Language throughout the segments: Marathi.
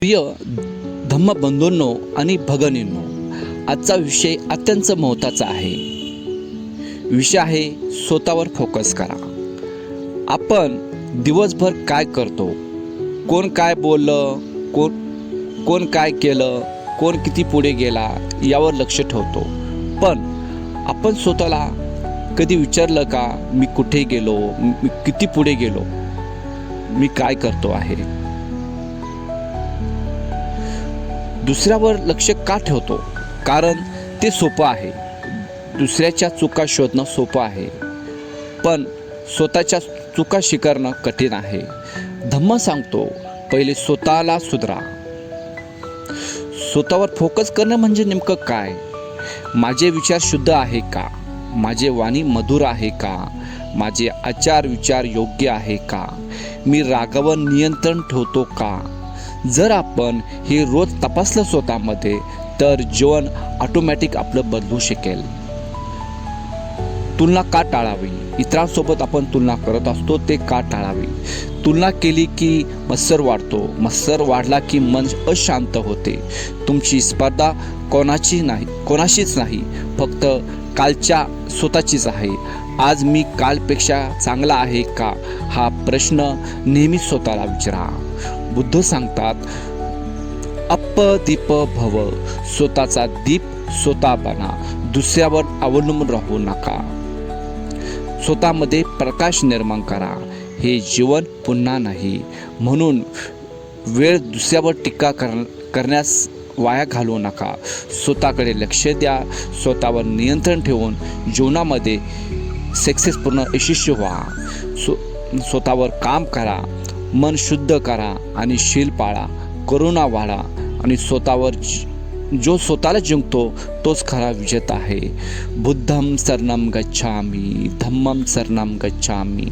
प्रिय धम्मबंधूंनो आणि भगिनींनो, आजचा विषय अत्यंत महत्त्वाचा आहे. विषय आहे स्वतःवर फोकस करा. आपण दिवसभर काय करतो, कोण काय बोललं, कोण काय केलं, कोण किती पुढे गेला यावर लक्ष ठेवतो. पण आपण स्वतःला कधी विचारलं का, मी कुठे गेलो, मी किती पुढे गेलो, मी काय करतो आहे. दुसऱ्यावर लक्ष का ठेवतो? कारण ते सोपं आहे. दुसऱ्याच्या चुका शोधणं सोपं आहे, पण स्वतःच्या चुका स्वीकारणं कठीण आहे. धम्म सांगतो, पहिले स्वतःला सुधारा. स्वतःवर फोकस करणं म्हणजे नेमकं काय? माझे विचार शुद्ध आहे का? माझे वाणी मधुर आहे का? माझे आचार विचार योग्य आहे का? मी रागावर नियंत्रण ठेवतो का? जर आपण हे रोज तपासलं स्वतःमध्ये, तर जीवन ऑटोमॅटिक आपलं बदलू शकेल. तुलना का टाळावी? इतरांसोबत आपण तुलना करत असतो, ते का टाळावी? तुलना केली की मत्सर वाढतो. मत्सर वाढला की मन अशांत होते. तुमची स्पर्धा कोणाशीच नाही, फक्त कालच्या स्वतःचीच आहे. आज मी कालपेक्षा चांगला आहे का, हा प्रश्न नेहमी स्वतःला विचारा. बुद्ध सांगतात, अपदीप भव. स्वतःचा दीप स्वतः बना, दुसऱ्यावर अवलंबून राहू नका. स्वतःमध्ये प्रकाश निर्माण करा. हे जीवन पुन्हा नाही, म्हणून वेळ दुसऱ्यावर टीका करण्यास वाया घालवू नका. स्वतःकडे लक्ष द्या. स्वतःवर नियंत्रण ठेवून जीवनामध्ये सक्सेसपूर्ण यशस्वी व्हा. स्वतःवर काम करा, मन शुद्ध करा आणि शील पाळा. करुणा वाढा आणि जो स्वतःला जिंकतो तोच खरा विजेता आहे. बुद्धं शरणं गच्छामि, धम्मं शरणं गच्छामि,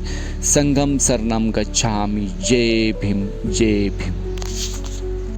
संघं शरणं गच्छामि. जय भीम, जय भीम.